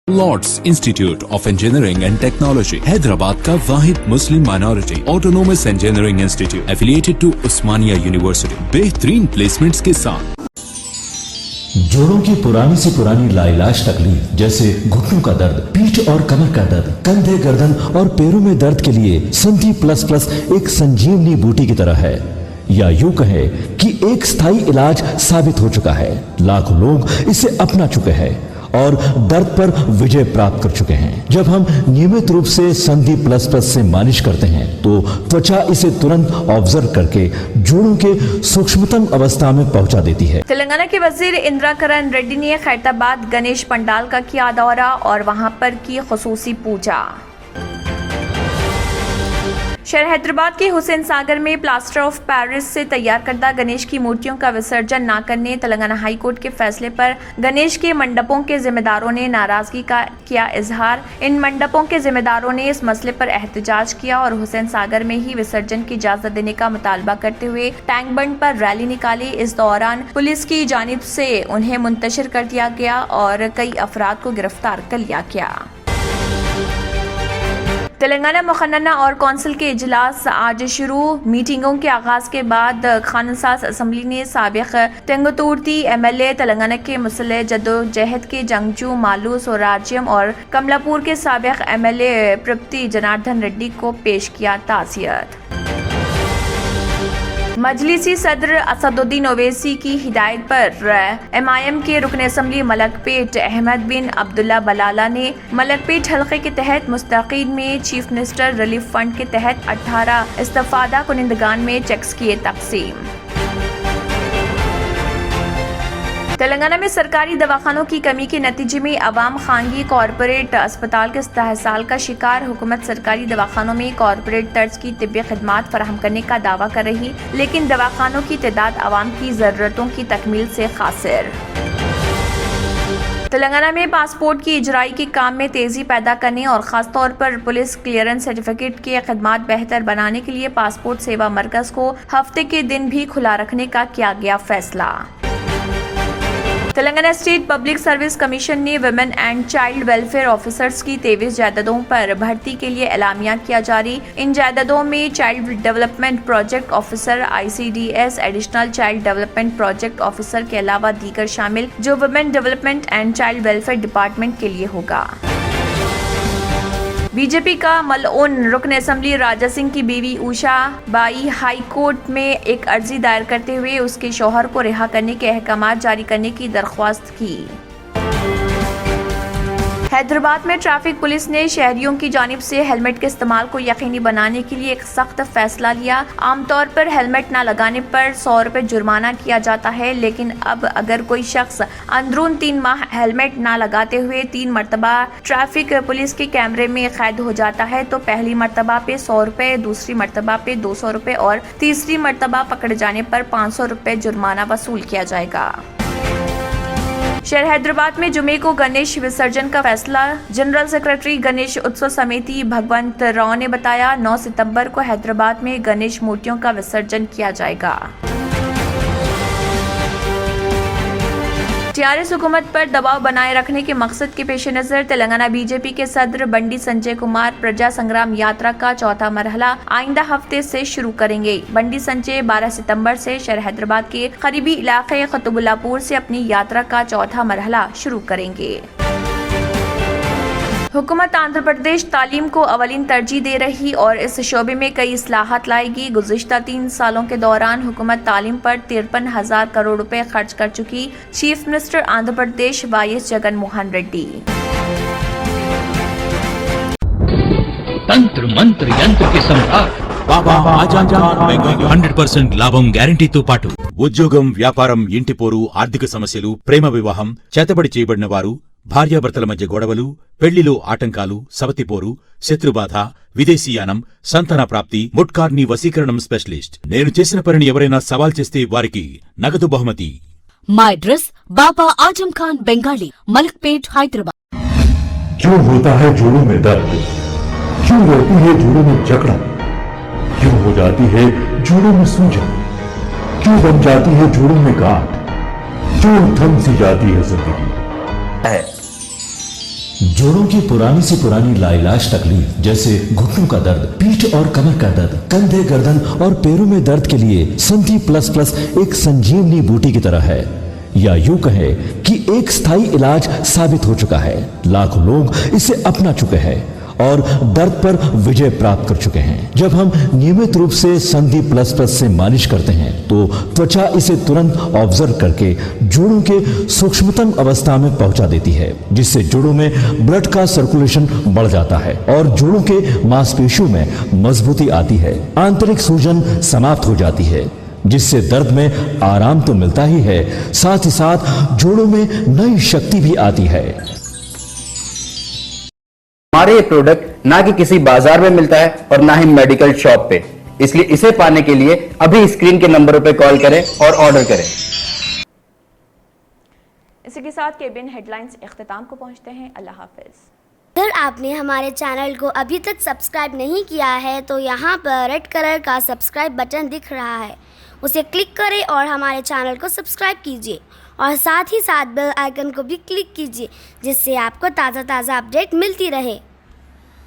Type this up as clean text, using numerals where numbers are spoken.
Lord's institute of engineering and technology Hyderabad का वाहिद Muslim minority autonomous engineering institute affiliated to Osmania university बेहतरीन placements के साथ। जोड़ों की पुरानी से पुरानी लाइलाज तकलीफ जैसे घुटनों का दर्द, पीठ और कमर का दर्द, कंधे, गर्दन और पैरों में दर्द के लिए संधि प्लस प्लस एक संजीवनी बूटी की तरह है, या यूं कहे कि एक स्थायी इलाज साबित हो चुका है। लाखों लोग इसे अपना चुके हैं और दर्द पर विजय प्राप्त कर चुके हैं। जब हम नियमित रूप से संधि प्लस प्लस से मालिश करते हैं तो त्वचा इसे तुरंत ऑब्जर्व करके जोड़ों के सूक्ष्मतम अवस्था में पहुंचा देती है। तेलंगाना के वजीर इंदिरा करण रेड्डी ने खैरताबाद गणेश पंडाल का किया दौरा और वहां पर की खुसूसी पूजा। शहर हैदराबाद के हुसैन सागर में प्लास्टर ऑफ पेरिस से तैयार करदा गणेश की मूर्तियों का विसर्जन न करने तेलंगाना हाई कोर्ट के फैसले पर गणेश के मंडपों के जिम्मेदारों ने नाराजगी का किया इजहार। इन मंडपों के जिम्मेदारों ने इस मसले पर एहतजाज किया और हुसैन सागर में ही विसर्जन की इजाजत देने का मुतालबा करते हुए टैंक बंड पर रैली निकाली। इस दौरान पुलिस की जानिब से उन्हें मुंतशिर कर दिया गया और कई अफराद को गिरफ्तार कर लिया गया। तेलंगाना मुखन्ना और कौंसिल के इजलास आज शुरू। मीटिंगों के आगाज के बाद खानसास असम्बली ने साबिक तेंगुतुर्ती एमएलए, तेलंगाना के मुसल्ह जद्दोजहद के जंगजू मालू स्वराज्यम और कमलापुर के साबिक एमएलए प्रप्ति जनार्दन रेड्डी को पेश किया ताज़ियत। मजलिसी सदर असदुद्दीन ओवैसी की हिदायत पर एमआईएम के रुकन असम्बली मलकपेट अहमद बिन अब्दुल्ला बलाला ने मलकपेट हल्के के तहत मुस्तकीन में चीफ मिनिस्टर रिलीफ फंड के तहत 18 इस्तफादा कुनिंदगान में चेक्स किए तकसीम। तेलंगाना में सरकारी दवाखानों की कमी के नतीजे में अवाम खानगी कॉरपोरेट अस्पताल के इस्तेहसाल का शिकार। हुकूमत सरकारी दवाखानों में कॉरपोरेट तर्ज की तिब्बी खिदमात फराहम करने का दावा कर रही, लेकिन दवाखानों की तादाद अवाम की जरूरतों की तकमील से खासिर। तेलंगाना में पासपोर्ट की इजराई के काम में तेजी पैदा करने और खासतौर पर पुलिस क्लियरेंस सर्टिफिकेट के खिदमात बेहतर बनाने के लिए पासपोर्ट सेवा मरकज को हफ्ते के दिन भी खुला रखने का किया गया फैसला। Telangana state public service commission ने women and child welfare officers की 23 जायदादों पर भर्ती के लिए एलामिया किया जारी। इन जायदादों में child development project officer, ICDS, additional child development project officer के अलावा दीगर शामिल, जो women development and child welfare department के लिए होगा। बीजेपी का मलऊन रुकन असम्बली राजा सिंह की बीवी उषा बाई हाई कोर्ट में एक अर्जी दायर करते हुए उसके शौहर को रिहा करने के अहकामात जारी करने की दरख्वास्त की। हैदराबाद में ट्रैफिक पुलिस ने शहरियों की जानिब से हेलमेट के इस्तेमाल को यकीनी बनाने के लिए एक सख्त फैसला लिया। आमतौर पर हेलमेट न लगाने पर 100 रुपए जुर्माना किया जाता है, लेकिन अब अगर कोई शख्स अंदरून 3 माह हेलमेट न लगाते हुए 3 मरतबा ट्रैफिक पुलिस के कैमरे में कैद हो जाता है तो पहली मरतबा पे 100 रुपए, दूसरी मरतबा पे 200 रुपए और तीसरी मरतबा पकड़े जाने पर 500 रुपए जुर्माना वसूल किया जाएगा। शहर हैदराबाद में जुमे को गणेश विसर्जन का फैसला। जनरल सेक्रेटरी गणेश उत्सव समिति भगवंत राव ने बताया, 9 सितंबर को हैदराबाद में गणेश मूर्तियों का विसर्जन किया जाएगा। टीआरएस हुकूमत पर दबाव बनाए रखने के मकसद के पेश नजर तेलंगाना बीजेपी के सदर बंडी संजय कुमार प्रजा संग्राम यात्रा का चौथा मरहला आइंदा हफ्ते से शुरू करेंगे। बंडी संजय 12 सितंबर से शहर हैदराबाद के करीबी इलाके कुतुबुल्लापुर से अपनी यात्रा का चौथा मरहला शुरू करेंगे। हुकूमत आंध्र प्रदेश तालीम को अवलीन तरजीह दे रही और इस शोबे में कई इस्लाहात लाएगी। गुज़िश्ता 3 सालों के दौरान हुकूमत तालीम पर 53,000 करोड़ रुपए खर्च कर चुकी। Chief minister Andhra Pradesh YS Jagan Mohan Reddy. तंत्र मंत्र यंत्र के सम्राट బాబా ఆజాద్ ఖాన్ బెంగాలీ 100% లాభం గ్యారంటీతో పాటు ఉద్యోగం, వ్యాపారం, ఇంటి పోరు, ఆర్థిక సమస్యలు, ప్రేమ వివాహం, చేతబడి చేయబడిన వారు, భార్యాభర్తల మధ్య గొడవలు, పెళ్లిలో ఆటంకాలు, సవతిపోరు, శత్రుబాధ, విదేశీయానం, సంతాన ప్రాప్తి, ముట్కార్ని వశీకరణం స్పెషలిస్ట్. నేను చేసిన పనిని ఎవరైనా సవాల్ చేస్తే వారికి నగదు బహుమతి. మా అడ్రస్ బాబా आजम खान बंगाली, मलकपेट, हैदराबाद। क्यों होता है जोड़ों में दर्द, क्यों रहती है जोड़ों में जकड़न, क्यों हो जाती है जोड़ों में सूजन, क्यों बन जाती है जोड़ों में गांठ, क्यों थम सी जाती है जिंदगी। जोड़ों की पुरानी से पुरानी लाइलाज तकलीफ जैसे घुटनों का दर्द, पीठ और कमर का दर्द, कंधे, गर्दन और पैरों में दर्द के लिए संधि प्लस प्लस एक संजीवनी बूटी की तरह है, या यूं कहे कि एक स्थायी इलाज साबित हो चुका है। लाखों लोग इसे अपना चुके हैं और दर्द पर विजय प्राप्त कर चुके हैं। जब हम नियमित रूप से संधि प्लस प्लस से मालिश करते हैं तो त्वचा इसे तुरंत ऑब्जर्व करके जोड़ों के सूक्ष्मतम अवस्था में पहुंचा देती है, जिससे जोड़ों में ब्लड का सर्कुलेशन बढ़ जाता है और जोड़ों के मांसपेशियों में मजबूती आती है। आंतरिक सूजन समाप्त हो जाती है, जिससे दर्द में आराम तो मिलता ही है, साथ ही साथ जोड़ों में नई शक्ति भी आती है। हमारे ये प्रोडक्ट ना कि किसी बाजार में मिलता है और ना ही मेडिकल शॉप पे, इसलिए इसे पाने के लिए अभी स्क्रीन के नंबरों पे कॉल करें और ऑर्डर करें। इसी के साथ केबिन हेडलाइंस इख्तिताम को पहुंचते हैं। अल्लाह हाफिज। अगर आपने हमारे चैनल को अभी तक सब्सक्राइब नहीं किया है तो यहाँ पर रेड कलर का सब्सक्राइब बटन दिख रहा है, उसे क्लिक करें और हमारे चैनल को सब्सक्राइब कीजिए और साथ ही साथ बेल आइकन को भी क्लिक कीजिए, जिससे आपको ताज़ा अपडेट मिलती रहे।